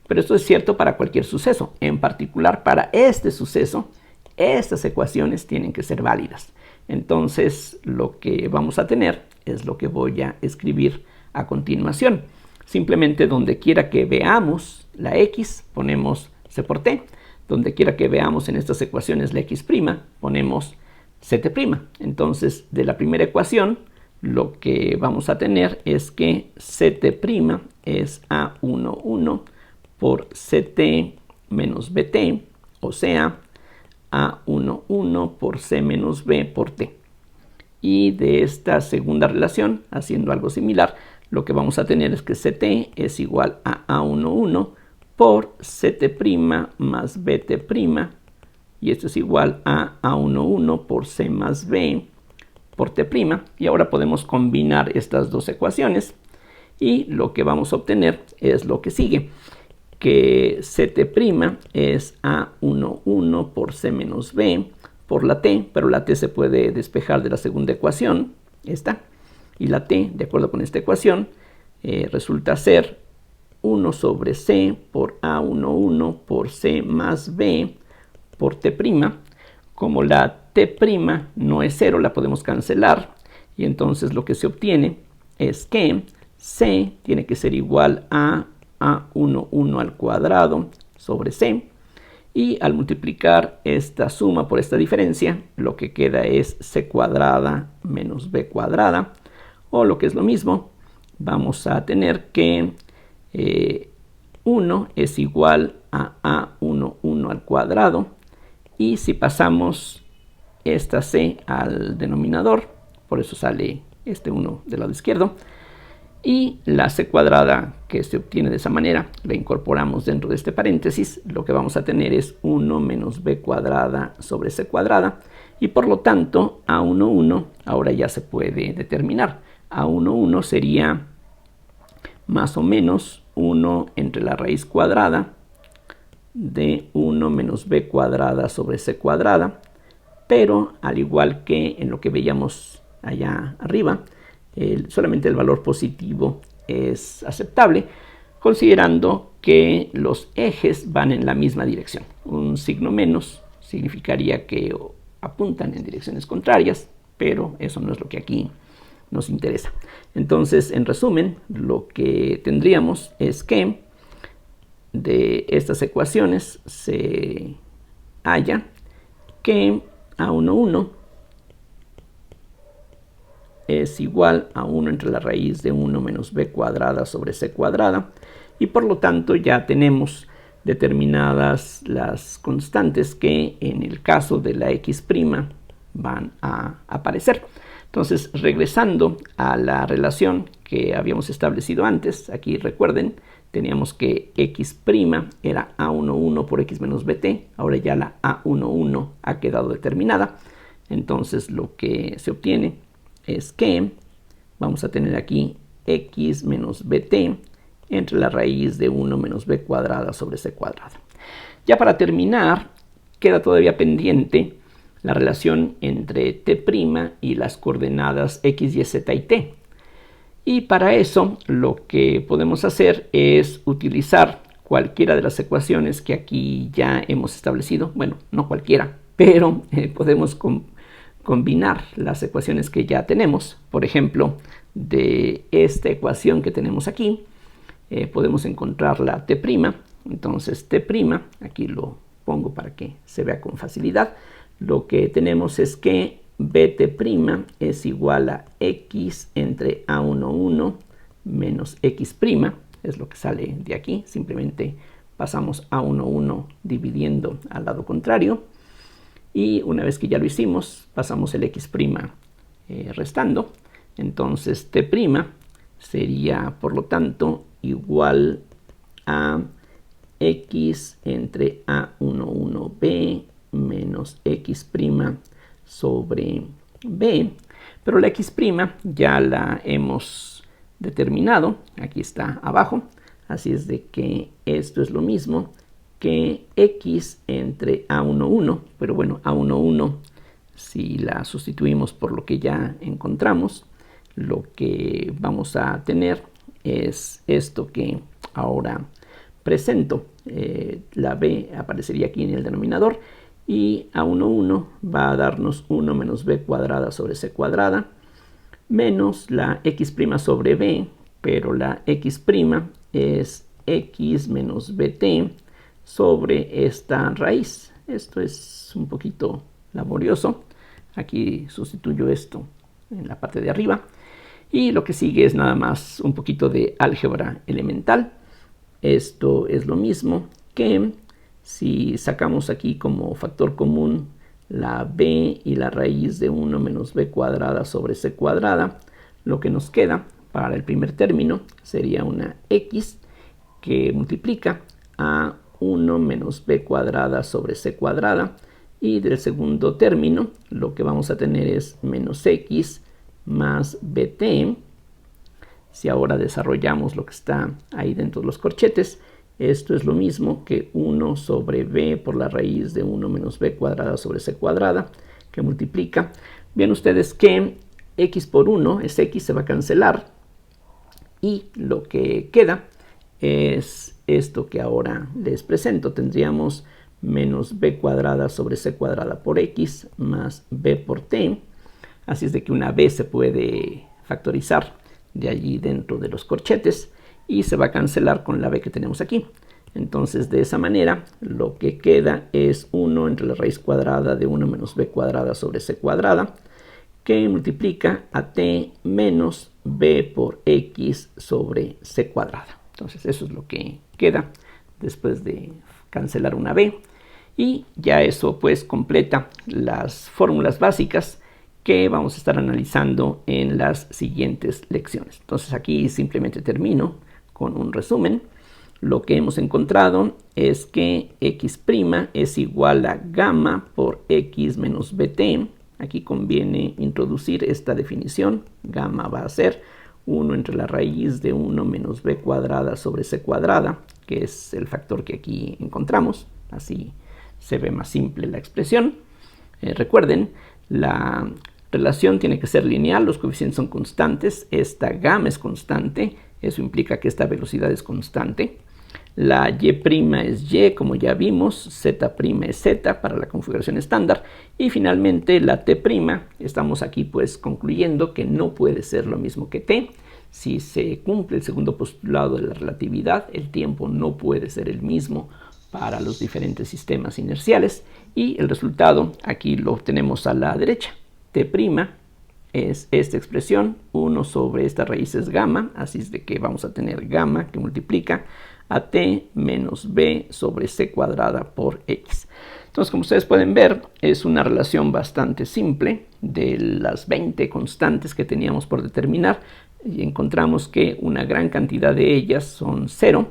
Speaker 1: pero esto es cierto para cualquier suceso, en particular para este suceso estas ecuaciones tienen que ser válidas. Entonces lo que vamos a tener es lo que voy a escribir a continuación. Simplemente donde quiera que veamos la x, ponemos c por t. Donde quiera que veamos en estas ecuaciones la x', ponemos ct'. Entonces, de la primera ecuación, lo que vamos a tener es que ct' es a11 por ct menos bt, o sea, a11 por c menos b por t. Y de esta segunda relación, haciendo algo similar, lo que vamos a tener es que ct es igual a a11 por ct' más bt', y esto es igual a a11 por c más b por t'. Y ahora podemos combinar estas dos ecuaciones y lo que vamos a obtener es lo que sigue, que ct' es a11 por c menos b por la t, pero la t se puede despejar de la segunda ecuación, esta, y la t, de acuerdo con esta ecuación, resulta ser 1 sobre c por a11 por c más b por t'. Como la t' no es 0, la podemos cancelar, y entonces lo que se obtiene es que c tiene que ser igual a a11 al cuadrado sobre c, y al multiplicar esta suma por esta diferencia, lo que queda es c cuadrada menos b cuadrada, o lo que es lo mismo, vamos a tener que 1 es igual a a11 al cuadrado, y si pasamos esta c al denominador, por eso sale este 1 del lado izquierdo, y la c cuadrada que se obtiene de esa manera la incorporamos dentro de este paréntesis, lo que vamos a tener es 1 menos b cuadrada sobre c cuadrada, y por lo tanto a11 ahora ya se puede determinar. A11 sería más o menos 1 entre la raíz cuadrada de 1 menos b cuadrada sobre c cuadrada, pero al igual que en lo que veíamos allá arriba, solamente el valor positivo es aceptable, considerando que los ejes van en la misma dirección. Un signo menos significaría que apuntan en direcciones contrarias, pero eso no es lo que aquí nos interesa. Entonces, en resumen, lo que tendríamos es que de estas ecuaciones se halla que a11 es igual a 1 entre la raíz de 1 menos b cuadrada sobre c cuadrada, y por lo tanto ya tenemos determinadas las constantes que en el caso de la x' van a aparecer. Entonces, regresando a la relación que habíamos establecido antes, aquí recuerden, teníamos que x' era a11 por x menos bt, ahora ya la a11 ha quedado determinada, entonces lo que se obtiene es que vamos a tener aquí x menos bt entre la raíz de 1 menos b cuadrada sobre c cuadrada. Ya para terminar, queda todavía pendiente la relación entre t' y las coordenadas x, y, z y t. Y para eso lo que podemos hacer es utilizar cualquiera de las ecuaciones que aquí ya hemos establecido. Bueno, no cualquiera, pero podemos combinar las ecuaciones que ya tenemos. Por ejemplo, de esta ecuación que tenemos aquí, podemos encontrar la t'. Entonces t', aquí lo pongo para que se vea con facilidad, lo que tenemos es que bt' es igual a x entre a11 menos x', es lo que sale de aquí, simplemente pasamos a11 dividiendo al lado contrario, y una vez que ya lo hicimos, pasamos el x' restando, entonces t' sería por lo tanto igual a x entre a11b menos x' sobre b, pero la x' ya la hemos determinado, aquí está abajo, así es de que esto es lo mismo que x entre a11, pero bueno, a11 si la sustituimos por lo que ya encontramos, lo que vamos a tener es esto que ahora presento. La b aparecería aquí en el denominador, y A11 va a darnos 1 menos b cuadrada sobre c cuadrada menos la x' sobre b, pero la x' es x menos bt sobre esta raíz. Esto es un poquito laborioso. Aquí sustituyo esto en la parte de arriba. Y lo que sigue es nada más un poquito de álgebra elemental. Esto es lo mismo que si sacamos aquí como factor común la b y la raíz de 1 menos b cuadrada sobre c cuadrada, lo que nos queda para el primer término sería una x que multiplica a 1 menos b cuadrada sobre c cuadrada, y del segundo término lo que vamos a tener es menos x más bt. Si ahora desarrollamos lo que está ahí dentro de los corchetes, esto es lo mismo que 1 sobre b por la raíz de 1 menos b cuadrada sobre c cuadrada, que multiplica. Ven ustedes que x por 1 es x, se va a cancelar, y lo que queda es esto que ahora les presento. Tendríamos menos b cuadrada sobre c cuadrada por x más b por t. Así es de que una b se puede factorizar de allí dentro de los corchetes y se va a cancelar con la b que tenemos aquí. Entonces, de esa manera, lo que queda es 1 entre la raíz cuadrada de 1 menos b cuadrada sobre c cuadrada, que multiplica a t menos b por x sobre c cuadrada. Entonces, eso es lo que queda después de cancelar una b. Y ya eso pues completa las fórmulas básicas que vamos a estar analizando en las siguientes lecciones. Entonces aquí simplemente termino con un resumen. Lo que hemos encontrado es que x' es igual a gamma por x menos bt. Aquí conviene introducir esta definición. Gamma va a ser 1 entre la raíz de 1 menos b cuadrada sobre c cuadrada, que es el factor que aquí encontramos. Así se ve más simple la expresión. Recuerden, la relación tiene que ser lineal, los coeficientes son constantes, esta gamma es constante, eso implica que esta velocidad es constante. La y' es y, como ya vimos, z' es z para la configuración estándar, y finalmente la t', estamos aquí pues concluyendo que no puede ser lo mismo que t. Si se cumple el segundo postulado de la relatividad, el tiempo no puede ser el mismo para los diferentes sistemas inerciales, y el resultado aquí lo obtenemos a la derecha. T' es esta expresión, 1 sobre esta raíz es gamma, así es de que vamos a tener gamma que multiplica a t menos b sobre c cuadrada por x. Entonces, como ustedes pueden ver, es una relación bastante simple. De las 20 constantes que teníamos por determinar, y encontramos que una gran cantidad de ellas son 0.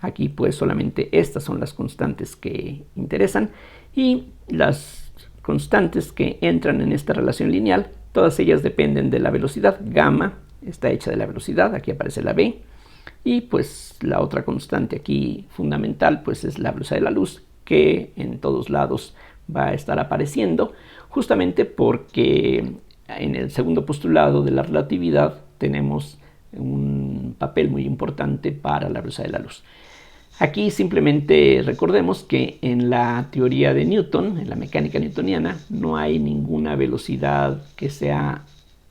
Speaker 1: Aquí pues solamente estas son las constantes que interesan, y las constantes que entran en esta relación lineal, todas ellas dependen de la velocidad. Gamma está hecha de la velocidad, aquí aparece la b, y pues la otra constante aquí fundamental pues es la velocidad de la luz, que en todos lados va a estar apareciendo, justamente porque en el segundo postulado de la relatividad tenemos un papel muy importante para la velocidad de la luz. Aquí simplemente recordemos que en la teoría de Newton, en la mecánica newtoniana, no hay ninguna velocidad que sea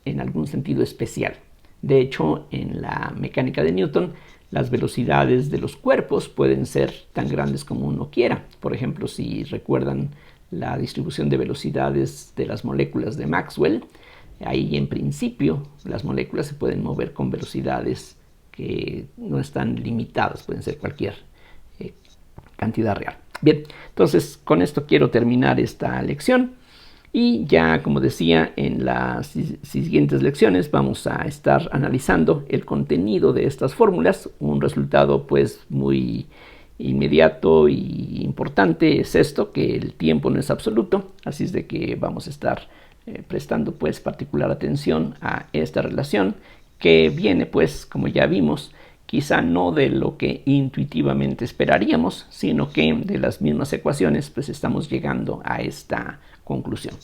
Speaker 1: en algún sentido especial. De hecho, en la mecánica de Newton, las velocidades de los cuerpos pueden ser tan grandes como uno quiera. Por ejemplo, si recuerdan la distribución de velocidades de las moléculas de Maxwell, ahí en principio las moléculas se pueden mover con velocidades que no están limitadas, pueden ser cualquier cantidad real. Bien, entonces con esto quiero terminar esta lección, y ya, como decía, en las siguientes lecciones vamos a estar analizando el contenido de estas fórmulas. Un resultado pues muy inmediato y importante es esto, que el tiempo no es absoluto, así es de que vamos a estar prestando pues particular atención a esta relación, que viene pues, como ya vimos, quizá no de lo que intuitivamente esperaríamos, sino que de las mismas ecuaciones pues estamos llegando a esta conclusión.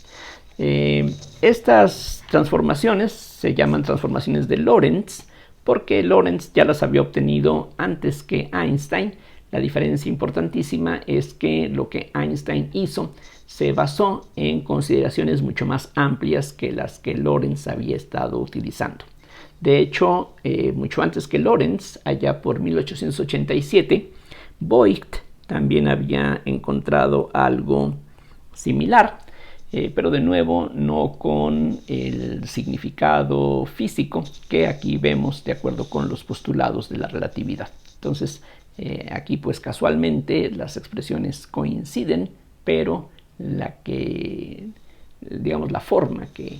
Speaker 1: Estas transformaciones se llaman transformaciones de Lorentz, porque Lorentz ya las había obtenido antes que Einstein. La diferencia importantísima es que lo que Einstein hizo se basó en consideraciones mucho más amplias que las que Lorentz había estado utilizando. De hecho, mucho antes que Lorentz, allá por 1887, Voigt también había encontrado algo similar, pero de nuevo no con el significado físico que aquí vemos de acuerdo con los postulados de la relatividad. Entonces, aquí pues casualmente las expresiones coinciden, pero la forma que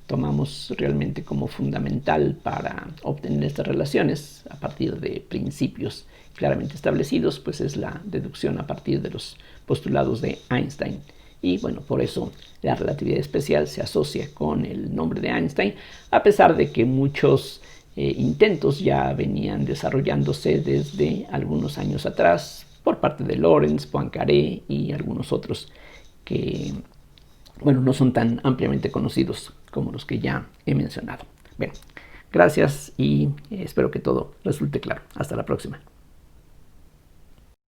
Speaker 1: tomamos realmente como fundamental para obtener estas relaciones a partir de principios claramente establecidos, pues es la deducción a partir de los postulados de Einstein. Y bueno, por eso la relatividad especial se asocia con el nombre de Einstein, a pesar de que muchos intentos ya venían desarrollándose desde algunos años atrás por parte de Lorentz, Poincaré y algunos otros que, bueno, no son tan ampliamente conocidos como los que ya he mencionado. Bien, gracias y espero que todo resulte claro. Hasta la próxima.